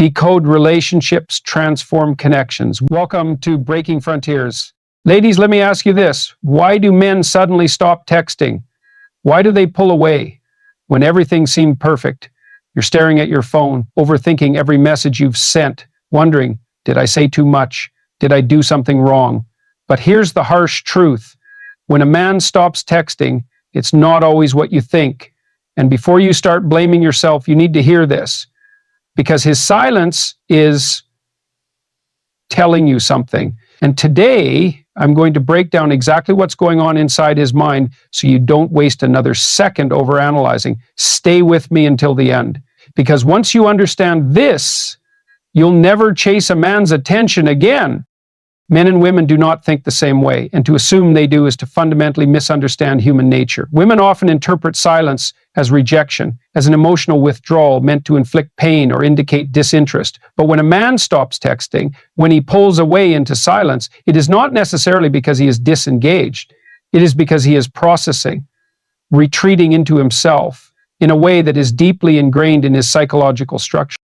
decode relationships, transform connections. Welcome to Breaking Frontiers. Ladies, let me ask you this. Why do men suddenly stop texting? Why do they pull away when everything seemed perfect? You're staring at your phone, overthinking every message you've sent, wondering, did I say too much? Did I do something wrong? But here's the harsh truth. When a man stops texting, it's not always what you think. And before you start blaming yourself, you need to hear this. Because his silence is telling you something. And today, I'm going to break down exactly what's going on inside his mind so you don't waste another second overanalyzing. Stay with me until the end. Because once you understand this, you'll never chase a man's attention again. Men and women do not think the same way, and to assume they do is to fundamentally misunderstand human nature. Women often interpret silence as rejection, as an emotional withdrawal meant to inflict pain or indicate disinterest. But when a man stops texting, when he pulls away into silence, it is not necessarily because he is disengaged. It is because he is processing, retreating into himself in a way that is deeply ingrained in his psychological structure.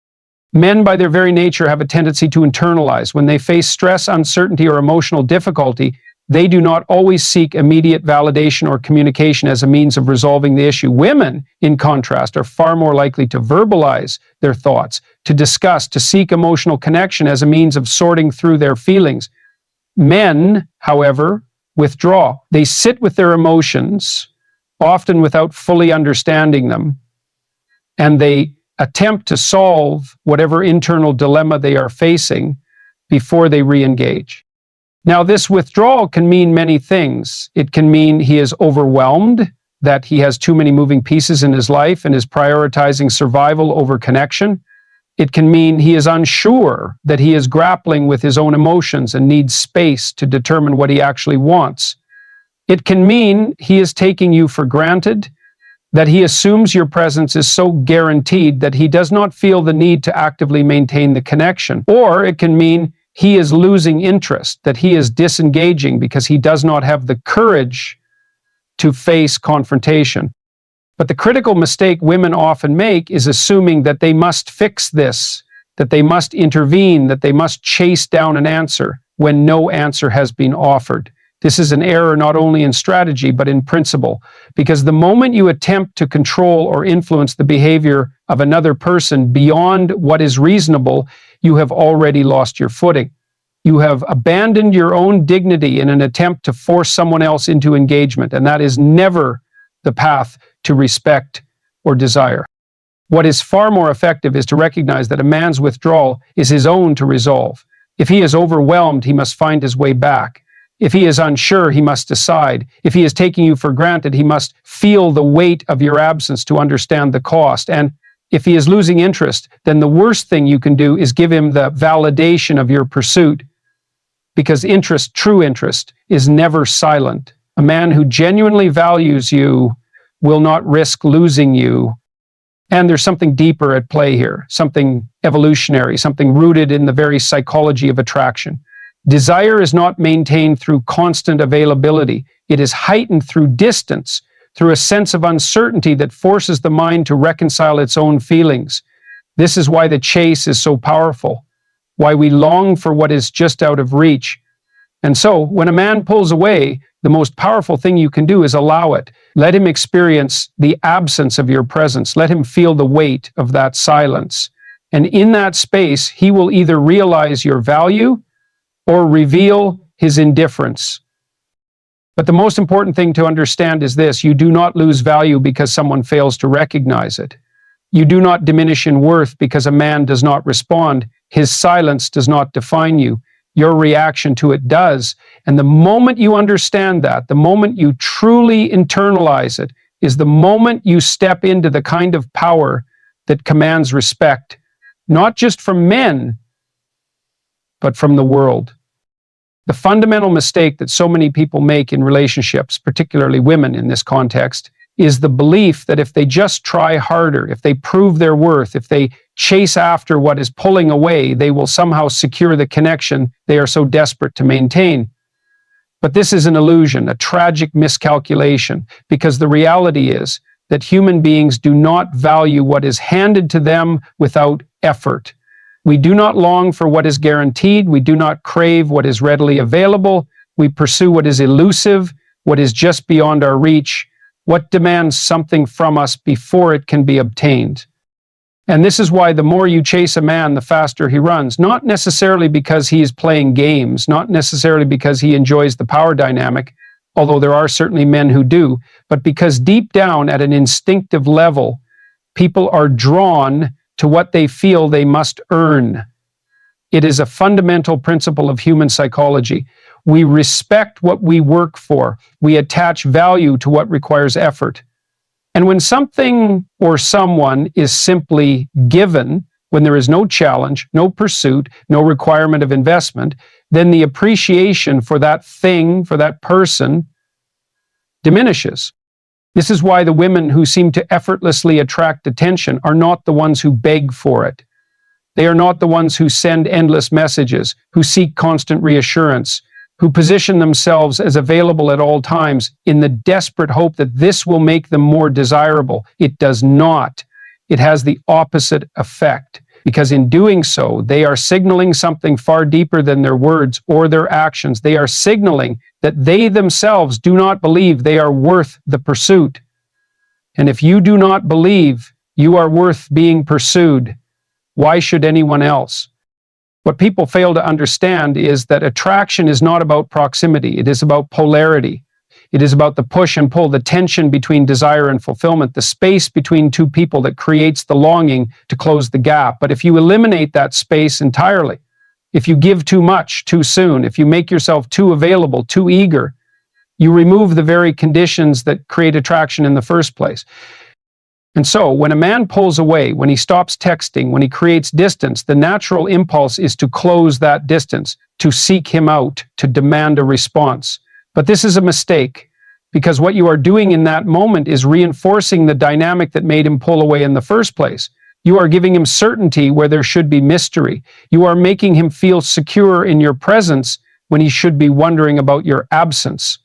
Men, by their very nature, have a tendency to internalize. When they face stress, uncertainty, or emotional difficulty, they do not always seek immediate validation or communication as a means of resolving the issue. Women, in contrast, are far more likely to verbalize their thoughts, to discuss, to seek emotional connection as a means of sorting through their feelings. Men, however, withdraw. They sit with their emotions, often without fully understanding them, and they attempt to solve whatever internal dilemma they are facing before they re-engage. Now, this withdrawal can mean many things. It can mean he is overwhelmed, that he has too many moving pieces in his life and is prioritizing survival over connection. It can mean he is unsure, that he is grappling with his own emotions and needs space to determine what he actually wants. It can mean he is taking you for granted, that he assumes your presence is so guaranteed that he does not feel the need to actively maintain the connection. Or it can mean he is losing interest, that he is disengaging because he does not have the courage to face confrontation. But the critical mistake women often make is assuming that they must fix this, that they must intervene, that they must chase down an answer when no answer has been offered. This is an error not only in strategy, but in principle, because the moment you attempt to control or influence the behavior of another person beyond what is reasonable, you have already lost your footing. You have abandoned your own dignity in an attempt to force someone else into engagement, and that is never the path to respect or desire. What is far more effective is to recognize that a man's withdrawal is his own to resolve. If he is overwhelmed, he must find his way back. If he is unsure, he must decide. If he is taking you for granted, he must feel the weight of your absence to understand the cost. And if he is losing interest, then the worst thing you can do is give him the validation of your pursuit. Because interest, true interest, is never silent. A man who genuinely values you will not risk losing you. And there's something deeper at play here, something evolutionary, something rooted in the very psychology of attraction. Desire is not maintained through constant availability. It is heightened through distance, through a sense of uncertainty that forces the mind to reconcile its own feelings. This is why the chase is so powerful, why we long for what is just out of reach. And so, when a man pulls away, the most powerful thing you can do is allow it. Let him experience the absence of your presence. Let him feel the weight of that silence. And in that space, he will either realize your value or reveal his indifference. But the most important thing to understand is this: you do not lose value because someone fails to recognize it. You do not diminish in worth because a man does not respond. His silence does not define you. Your reaction to it does. And the moment you understand that, the moment you truly internalize it, is the moment you step into the kind of power that commands respect, not just from men, but from the world. The fundamental mistake that so many people make in relationships, particularly women in this context, is the belief that if they just try harder, if they prove their worth, if they chase after what is pulling away, they will somehow secure the connection they are so desperate to maintain. But this is an illusion, a tragic miscalculation, because the reality is that human beings do not value what is handed to them without effort. We do not long for what is guaranteed. We do not crave what is readily available. We pursue what is elusive, what is just beyond our reach, what demands something from us before it can be obtained. And this is why the more you chase a man, the faster he runs. Not necessarily because he is playing games, not necessarily because he enjoys the power dynamic, although there are certainly men who do, but because deep down at an instinctive level, people are drawn to what they feel they must earn. It is a fundamental principle of human psychology. We respect what we work for. We attach value to what requires effort. And when something or someone is simply given, when there is no challenge, no pursuit, no requirement of investment, then the appreciation for that thing, for that person, diminishes. This is why the women who seem to effortlessly attract attention are not the ones who beg for it. They are not the ones who send endless messages, who seek constant reassurance, who position themselves as available at all times in the desperate hope that this will make them more desirable. It does not. It has the opposite effect, because in doing so, they are signaling something far deeper than their words or their actions. They are signaling that they themselves do not believe they are worth the pursuit. And if you do not believe you are worth being pursued, why should anyone else? What people fail to understand is that attraction is not about proximity. It is about polarity. It is about the push and pull, the tension between desire and fulfillment, the space between two people that creates the longing to close the gap. But if you eliminate that space entirely, if you give too much too soon, if you make yourself too available, too eager, you remove the very conditions that create attraction in the first place. And so, when a man pulls away, when he stops texting, when he creates distance, the natural impulse is to close that distance, to seek him out, to demand a response. But this is a mistake, because what you are doing in that moment is reinforcing the dynamic that made him pull away in the first place. You are giving him certainty where there should be mystery. You are making him feel secure in your presence when he should be wondering about your absence.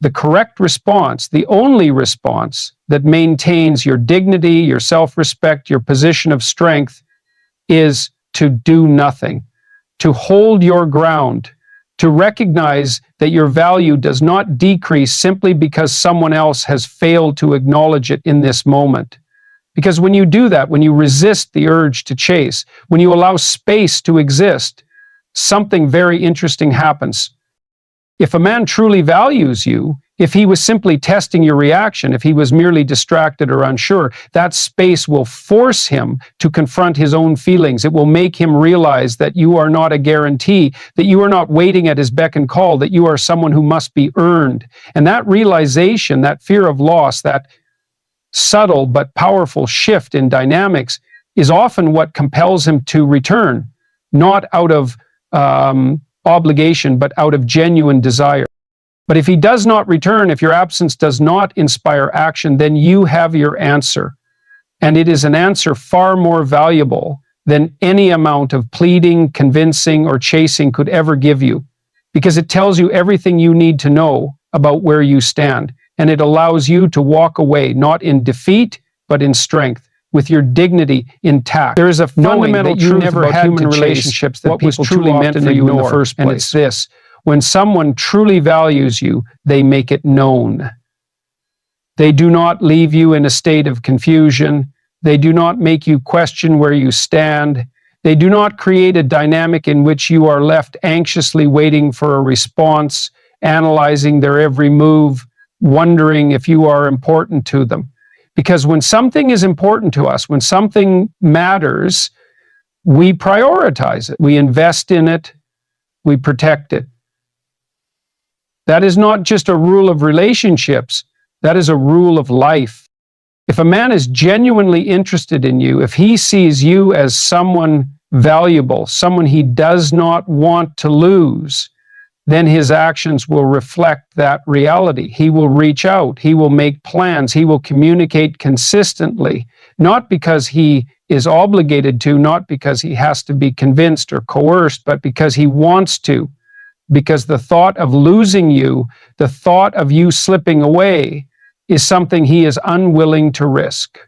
The correct response, the only response that maintains your dignity, your self-respect, your position of strength, is to do nothing, to hold your ground, to recognize that your value does not decrease simply because someone else has failed to acknowledge it in this moment. Because when you do that, when you resist the urge to chase, when you allow space to exist, something very interesting happens. If a man truly values you, if he was simply testing your reaction, if he was merely distracted or unsure, that space will force him to confront his own feelings. It will make him realize that you are not a guarantee, that you are not waiting at his beck and call, that you are someone who must be earned. And that realization, that fear of loss, that subtle but powerful shift in dynamics is often what compels him to return, not out of obligation, but out of genuine desire. But if he does not return, if your absence does not inspire action, then you have your answer. And it is an answer far more valuable than any amount of pleading, convincing, or chasing could ever give you, because it tells you everything you need to know about where you stand. And it allows you to walk away, not in defeat, but in strength, with your dignity intact. There is a fundamental truth about human relationships that people truly meant for you in the first place. And it's this: when someone truly values you, they make it known. They do not leave you in a state of confusion. They do not make you question where you stand. They do not create a dynamic in which you are left anxiously waiting for a response, analyzing their every move, wondering if you are important to them. Because when something is important to us, when something matters, we prioritize it. We invest in it. We protect it. That is not just a rule of relationships. That is a rule of life. If a man is genuinely interested in you, if he sees you as someone valuable, someone he does not want to lose, then his actions will reflect that reality. He will reach out. He will make plans. He will communicate consistently, not because he is obligated to, not because he has to be convinced or coerced, but because he wants to. Because the thought of losing you, the thought of you slipping away, is something he is unwilling to risk.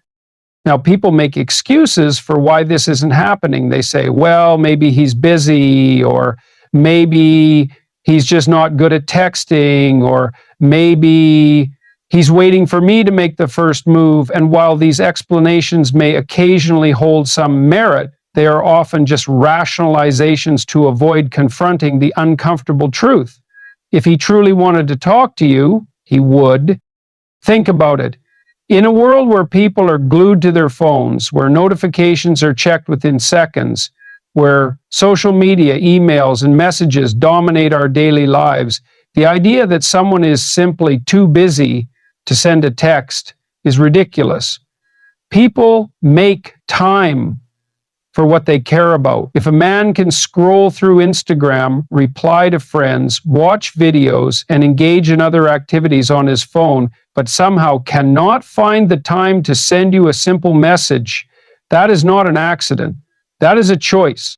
Now, people make excuses for why this isn't happening. They say, well, maybe he's busy, or maybe he's just not good at texting, or maybe he's waiting for me to make the first move. And while these explanations may occasionally hold some merit, they are often just rationalizations to avoid confronting the uncomfortable truth. If he truly wanted to talk to you, he would. Think about it. In a world where people are glued to their phones, where notifications are checked within seconds, where social media, emails, and messages dominate our daily lives, the idea that someone is simply too busy to send a text is ridiculous. People make time for what they care about. If a man can scroll through Instagram, reply to friends, watch videos, and engage in other activities on his phone, but somehow cannot find the time to send you a simple message, that is not an accident. That is a choice.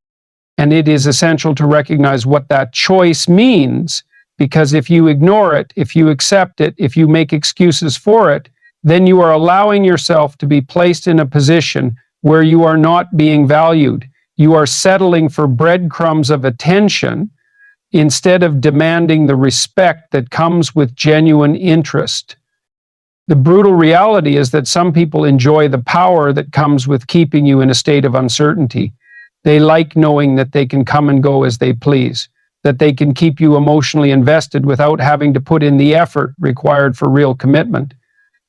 And it is essential to recognize what that choice means, because if you ignore it, if you accept it, if you make excuses for it, then you are allowing yourself to be placed in a position where you are not being valued. You are settling for breadcrumbs of attention instead of demanding the respect that comes with genuine interest. The brutal reality is that some people enjoy the power that comes with keeping you in a state of uncertainty. They like knowing that they can come and go as they please, that they can keep you emotionally invested without having to put in the effort required for real commitment.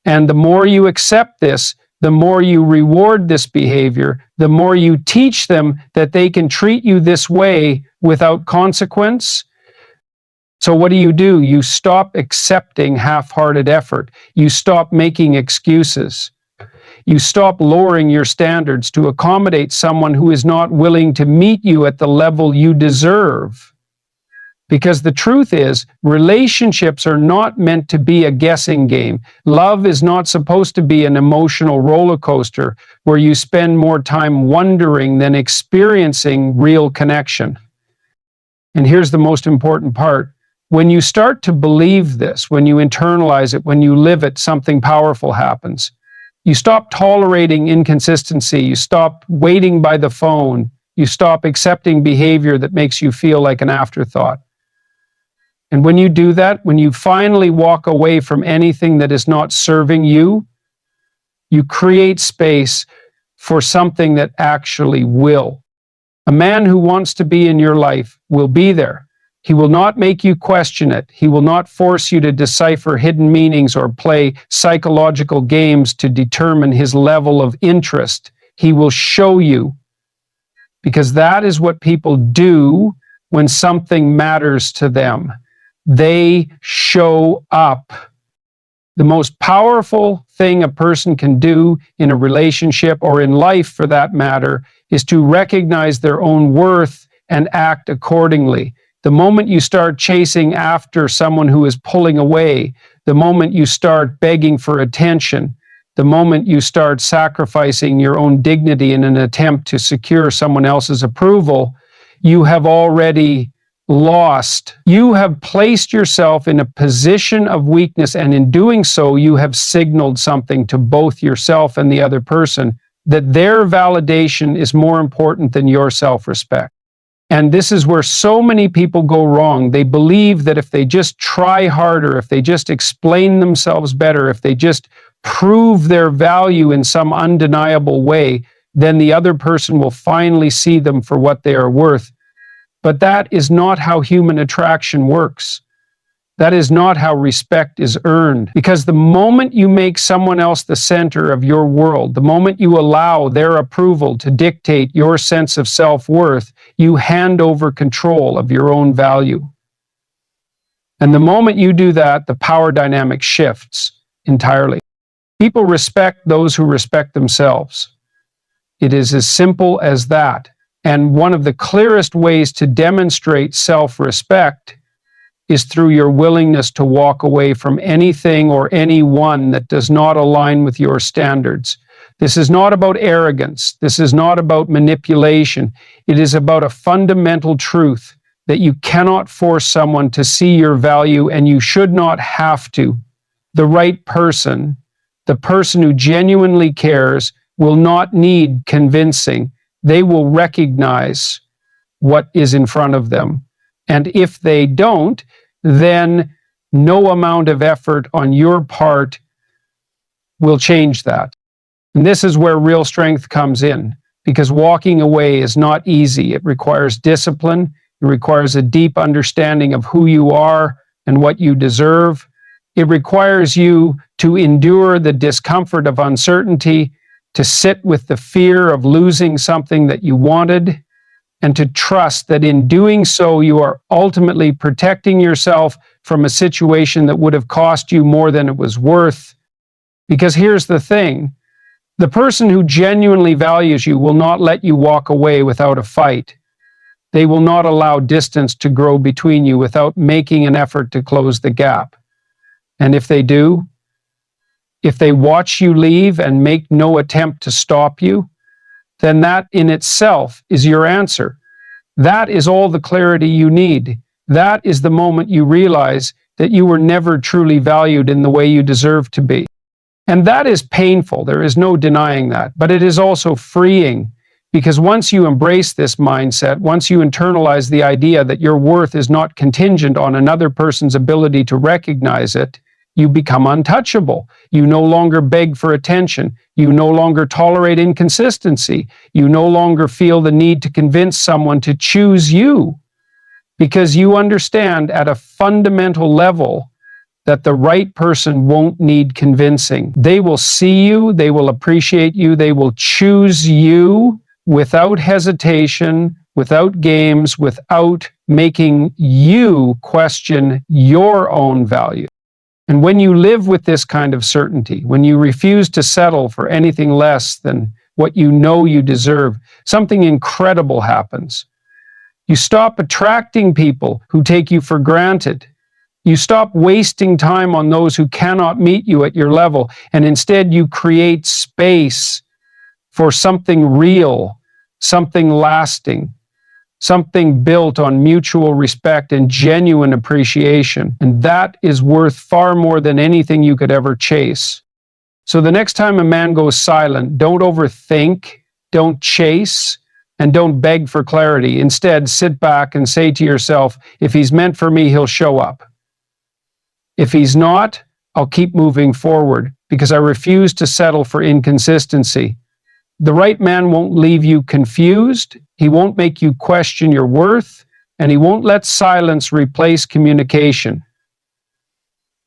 And the more you accept this, the more you reward this behavior, the more you teach them that they can treat you this way without consequence. So what do? You stop accepting half-hearted effort. You stop making excuses. You stop lowering your standards to accommodate someone who is not willing to meet you at the level you deserve. Because the truth is, relationships are not meant to be a guessing game. Love is not supposed to be an emotional roller coaster where you spend more time wondering than experiencing real connection. And here's the most important part. When you start to believe this, when you internalize it, when you live it, something powerful happens. You stop tolerating inconsistency. You stop waiting by the phone. You stop accepting behavior that makes you feel like an afterthought. And when you do that, when you finally walk away from anything that is not serving you, you create space for something that actually will. A man who wants to be in your life will be there. He will not make you question it. He will not force you to decipher hidden meanings or play psychological games to determine his level of interest. He will show you, because that is what people do when something matters to them. They show up. The most powerful thing a person can do in a relationship, or in life for that matter, is to recognize their own worth and act accordingly. The moment you start chasing after someone who is pulling away, the moment you start begging for attention, the moment you start sacrificing your own dignity in an attempt to secure someone else's approval, you have already lost. You have placed yourself in a position of weakness, and in doing so, you have signaled something to both yourself and the other person, that their validation is more important than your self-respect. And this is where so many people go wrong. They believe that if they just try harder, if they just explain themselves better, if they just prove their value in some undeniable way, then the other person will finally see them for what they are worth. But that is not how human attraction works. That is not how respect is earned. Because the moment you make someone else the center of your world, the moment you allow their approval to dictate your sense of self-worth, you hand over control of your own value. And the moment you do that, the power dynamic shifts entirely. People respect those who respect themselves. It is as simple as that. And one of the clearest ways to demonstrate self-respect is through your willingness to walk away from anything or anyone that does not align with your standards. This is not about arrogance. This is not about manipulation. It is about a fundamental truth that you cannot force someone to see your value, and you should not have to. The right person, the person who genuinely cares, will not need convincing. They will recognize what is in front of them. And if they don't, then no amount of effort on your part will change that. And this is where real strength comes in, because walking away is not easy. It requires discipline. It requires a deep understanding of who you are and what you deserve. It requires you to endure the discomfort of uncertainty, to sit with the fear of losing something that you wanted, and to trust that in doing so, you are ultimately protecting yourself from a situation that would have cost you more than it was worth. Because here's the thing, the person who genuinely values you will not let you walk away without a fight. They will not allow distance to grow between you without making an effort to close the gap. And if they do, if they watch you leave and make no attempt to stop you, then that in itself is your answer. That is all the clarity you need. That is the moment you realize that you were never truly valued in the way you deserve to be. And that is painful. There is no denying that. But it is also freeing, because once you embrace this mindset, once you internalize the idea that your worth is not contingent on another person's ability to recognize it, you become untouchable. You no longer beg for attention. You no longer tolerate inconsistency. You no longer feel the need to convince someone to choose you, because you understand at a fundamental level that the right person won't need convincing. They will see you, they will appreciate you, they will choose you without hesitation, without games, without making you question your own value. And when you live with this kind of certainty, when you refuse to settle for anything less than what you know you deserve, something incredible happens. You stop attracting people who take you for granted. You stop wasting time on those who cannot meet you at your level, and instead you create space for something real, something lasting, something built on mutual respect and genuine appreciation. And that is worth far more than anything you could ever chase. So the next time a man goes silent, don't overthink, don't chase, and don't beg for clarity. Instead, sit back and say to yourself, if he's meant for me, he'll show up. If he's not, I'll keep moving forward, because I refuse to settle for inconsistency. The right man won't leave you confused, he won't make you question your worth, and he won't let silence replace communication.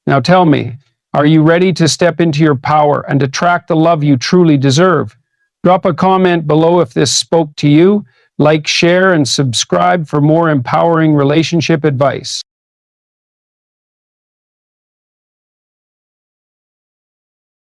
Now tell me, are you ready to step into your power and attract the love you truly deserve? Drop a comment below if this spoke to you. Like, share, and subscribe for more empowering relationship advice.